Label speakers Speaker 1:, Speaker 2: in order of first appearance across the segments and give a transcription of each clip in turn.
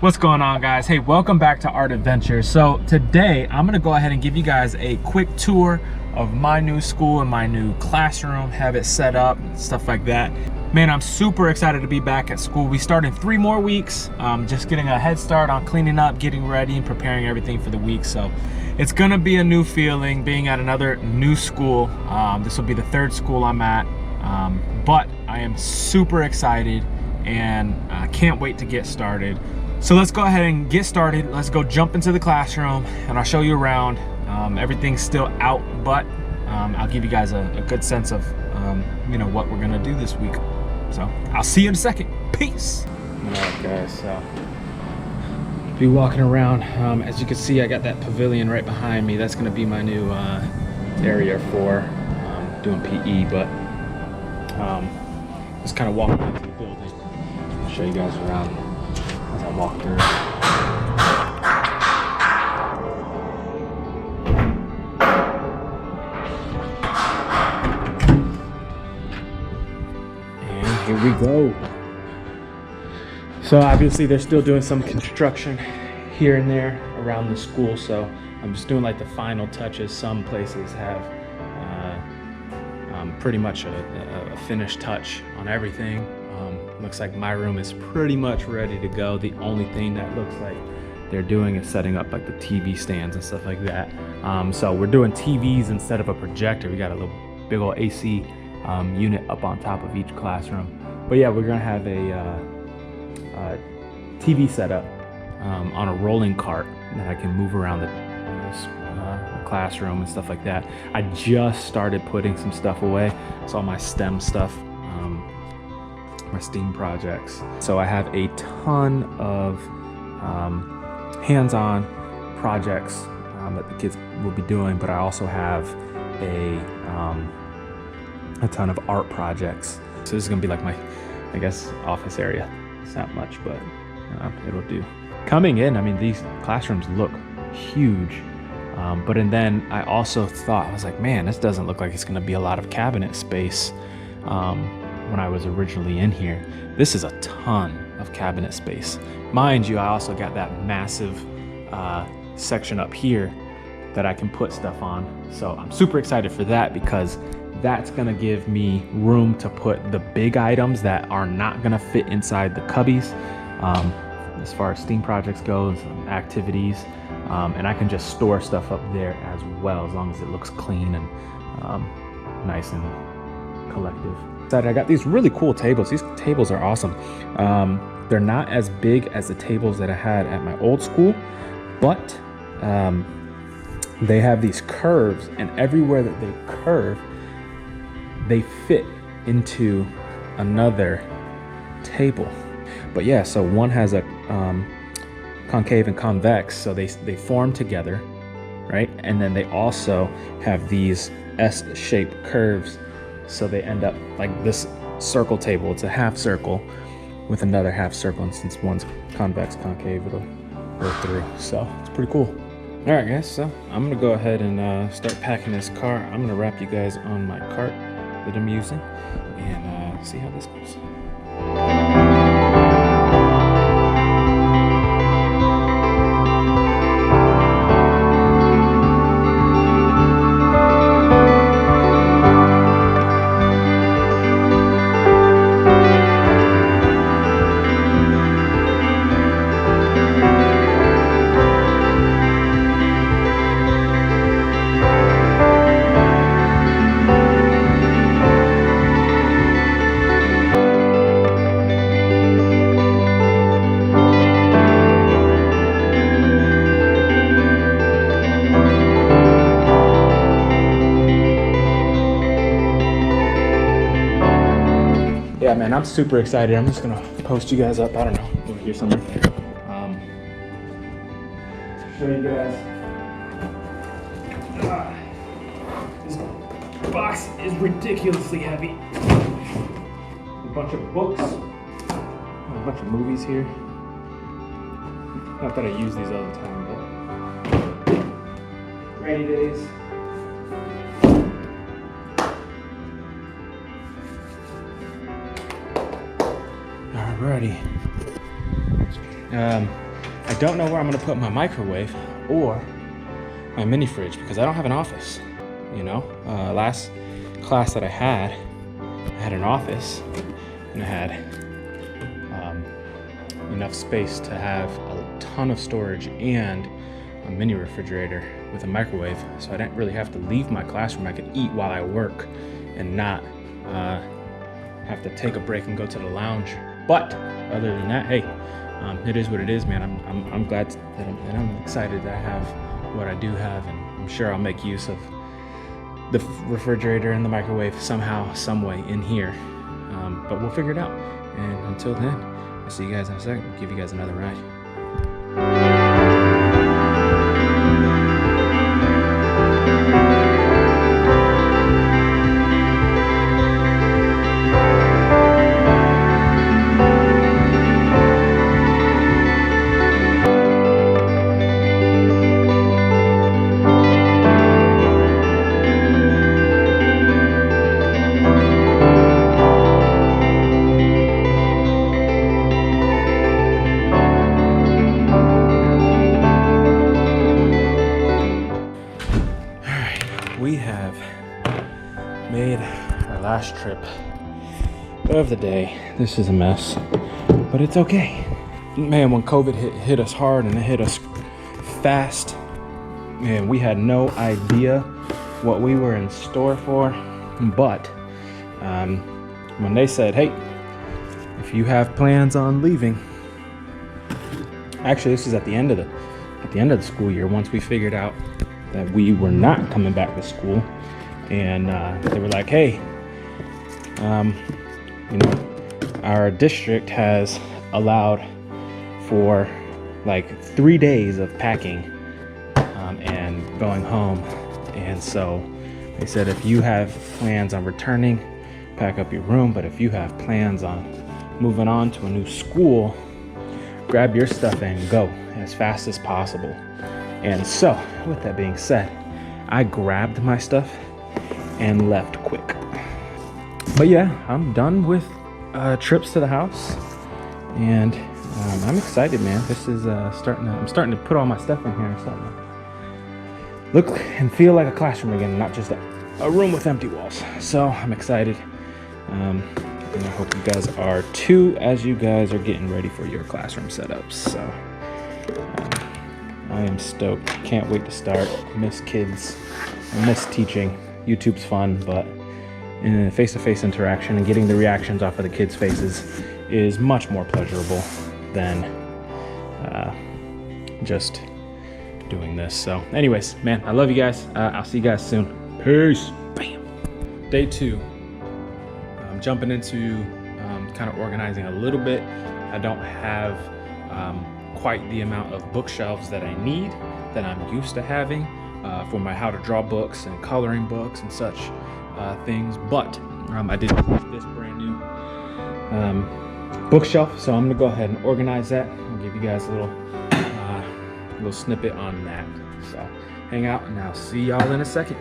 Speaker 1: What's going on, guys? Hey, welcome back to Art Adventures. So today I'm gonna go ahead and give you guys a quick tour of my new school and my new classroom, have it set up, stuff like that. Man, I'm super excited to be back at school. We start in 3 more weeks. Just getting a head start on cleaning up, getting ready, and preparing everything for the week. So it's gonna be a new feeling being at another new school. This will be the 3rd school I'm at, but I am super excited and I can't wait to get started. So let's go ahead and get started. Let's go jump into the classroom and I'll show you around. Everything's still out, but I'll give you guys a good sense of what we're gonna do this week. So I'll see you in a second. Peace. All right, guys, so be walking around. As you can see, I got that pavilion right behind me. That's gonna be my new area for doing PE, but just kind of walking into the building. I'll show you guys around as I walk through. And here we go. So obviously they're still doing some construction here and there around the school, so I'm just doing like the final touches. Some places have pretty much a finished touch on everything. Looks like my room is pretty much ready to go. The only thing that looks like they're doing is setting up like the TV stands and stuff like that. So we're doing TVs instead of a projector. We got a little big old AC unit up on top of each classroom. But yeah, we're gonna have a TV set up on a rolling cart that I can move around the classroom and stuff like that. I just started putting some stuff away. It's all my STEM stuff. My STEAM projects. So I have a ton of hands-on projects that the kids will be doing, but I also have a ton of art projects. So this is gonna be like my, I guess, office area. It's not much, but it'll do. Coming in, I mean, these classrooms look huge, but and then I also thought, I was like, man, this doesn't look like it's gonna be a lot of cabinet space. When I was originally in here. This is a ton of cabinet space. Mind you, I also got that massive section up here that I can put stuff on. So I'm super excited for that because that's gonna give me room to put the big items that are not gonna fit inside the cubbies as far as STEAM projects goes, activities, and I can just store stuff up there as well, as long as it looks clean and nice and collective. I got these really cool tables. These tables are awesome. They're not as big as the tables that I had at my old school, but they have these curves, and everywhere that they curve, they fit into another table. But yeah, so one has a concave and convex, so they form together, right? And then they also have these S-shaped curves. So they end up like this circle table. It's a half circle with another half circle, and since one's convex, concave, it'll go through. So it's pretty cool. All right, guys, so I'm gonna go ahead and start packing this car. I'm gonna wrap you guys on my cart that I'm using and see how this goes. Yeah, man, I'm super excited. I'm just gonna post you guys up. I don't know, over here somewhere. Show you guys. This box is ridiculously heavy. A bunch of books, a bunch of movies here. Not that I use these all the time, but rainy days. Alrighty. I don't know where I'm gonna put my microwave or my mini fridge because I don't have an office. You know, last class that I had an office and I had enough space to have a ton of storage and a mini refrigerator with a microwave, so I didn't really have to leave my classroom. I could eat while I work and not have to take a break and go to the lounge. But other than that, hey, it is what it is, man. I'm glad that I'm excited that I have what I do have, and I'm sure I'll make use of the refrigerator and the microwave somehow, some way in here. But we'll figure it out. And until then, I'll see you guys in a second. I'll give you guys another ride. We have made our last trip of the day. This is a mess, but it's okay. Man, when COVID hit us hard and it hit us fast, man, we had no idea what we were in store for. But when they said, hey, if you have plans on leaving, actually this is at the end of the school year, once we figured out that we were not coming back to school, and they were like, hey, you know, our district has allowed for like 3 days of packing and going home. And so they said, if you have plans on returning, pack up your room, but if you have plans on moving on to a new school, grab your stuff and go as fast as possible. And so, with that being said, I grabbed my stuff and left quick. But yeah, I'm done with trips to the house, and I'm excited, man. This is I'm starting to put all my stuff in here and starting to look and feel like a classroom again, not just a room with empty walls. So I'm excited, and I hope you guys are too, as you guys are getting ready for your classroom setups. So I am stoked. Can't wait to start. Miss kids. I miss teaching. YouTube's fun, but in face-to-face interaction and getting the reactions off of the kids' faces is much more pleasurable than just doing this. So anyways, man, I love you guys. I'll see you guys soon. Peace. Bam. Day 2. I'm jumping into kind of organizing a little bit. I don't have quite the amount of bookshelves that I need, that I'm used to having for my how to draw books and coloring books and such things, but I did this brand new bookshelf, so I'm gonna go ahead and organize that. I'll give you guys a little snippet on that. So hang out and I'll see y'all in a second.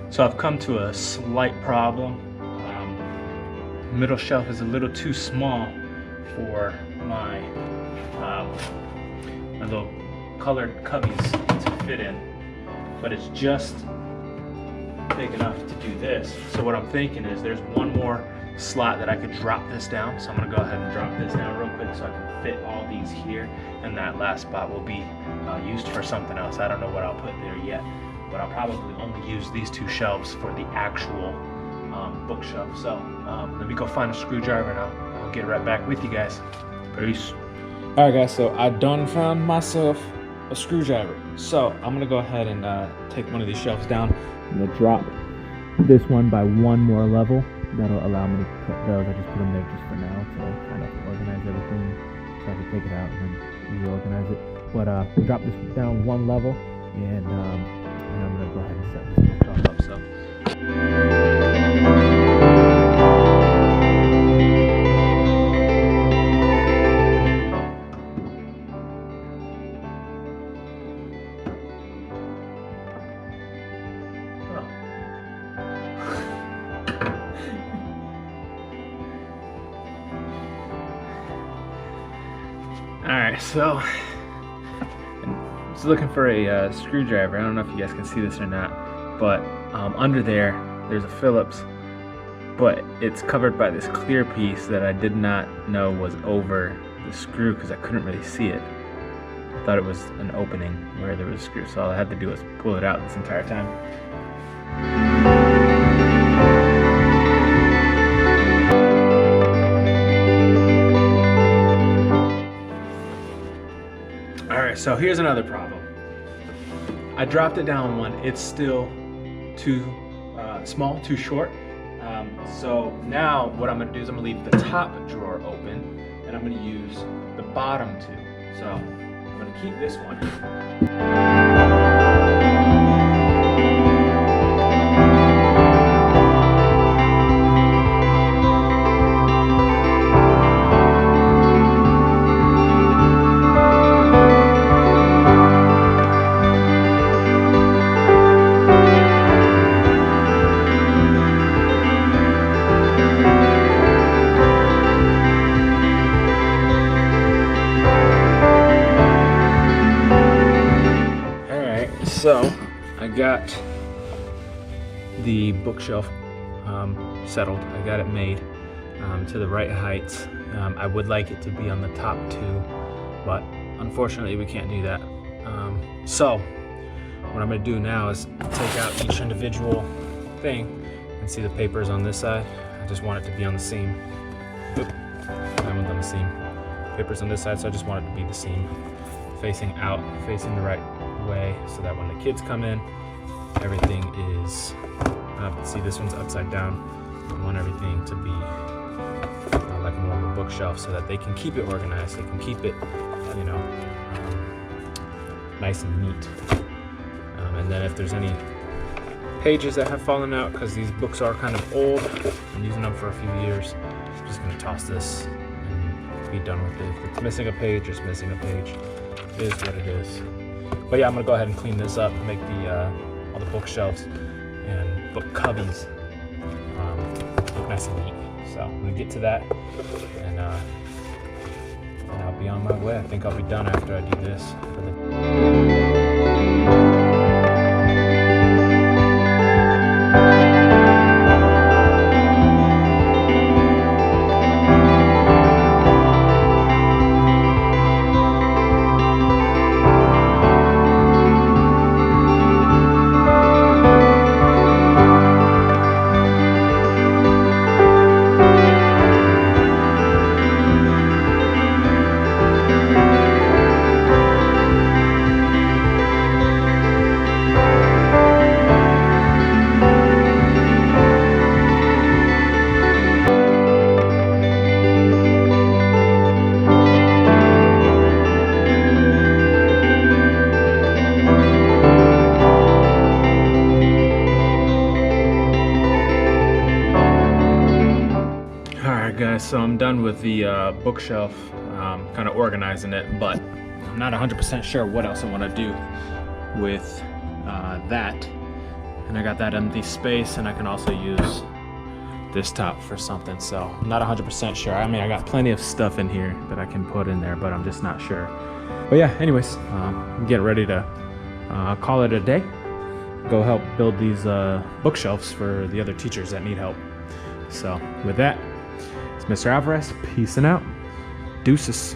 Speaker 1: So I've come to a slight problem. Middle shelf is a little too small for my my little colored cubbies to fit in, but it's just big enough to do this. So what I'm thinking is there's one more slot that I could drop this down. So I'm gonna go ahead and drop this down real quick so I can fit all these here, and that last spot will be used for something else. I don't know what I'll put there yet, but I'll probably only use these 2 shelves for the actual bookshelf. So let me go find a screwdriver and I'll get right back with you guys. Peace. All right, guys, so I done found myself a screwdriver. So I'm gonna go ahead and take one of these shelves down. I'm gonna drop this one by 1 more level. That'll allow me to put those. I just put them there just for now to kind of organize everything, so I can take it out and then reorganize it. But drop this down 1 level, and I'm gonna go ahead and set this bookshelf up. So. Alright, so I was looking for a screwdriver. I don't know if you guys can see this or not, but under there's a Phillips, but it's covered by this clear piece that I did not know was over the screw because I couldn't really see it. I thought it was an opening where there was a screw, so all I had to do was pull it out this entire time. Alright, so here's another problem. I dropped it down 1. It's still too small, too short. So now what I'm going to do is I'm going to leave the top drawer open, and I'm going to use the bottom 2. So I'm going to keep this one. So I got the bookshelf settled. I got it made to the right heights. I would like it to be on the top 2, but unfortunately we can't do that. So what I'm going to do now is take out each individual thing and see the papers on this side. I just want it to be on the seam. Oop, I want on the seam. Papers on this side, so I just want it to be the seam, facing out, facing the right way, so that when the kids come in, everything is up. See, this one's upside down. I want everything to be like a normal bookshelf so that they can keep it organized. They can keep it, you know, nice and neat. And then if there's any pages that have fallen out, because these books are kind of old, I'm using them for a few years, I'm just going to toss this and be done with it. If it's missing a page, it's missing a page. It is what it is. But yeah, I'm gonna go ahead and clean this up and make the all the bookshelves and book cubbies look nice and neat. So I'm gonna get to that, and I'll be on my way. I think I'll be done after I do this for the guys, so I'm done with the bookshelf, kind of organizing it, but I'm not 100% sure what else I want to do with that. And I got that empty space, and I can also use this top for something, so I'm not 100% sure. I mean, I got plenty of stuff in here that I can put in there, but I'm just not sure. But yeah, anyways, I'm getting ready to call it a day. Go help build these bookshelves for the other teachers that need help. So with that, Mr. Alvarez, peacing out. Deuces.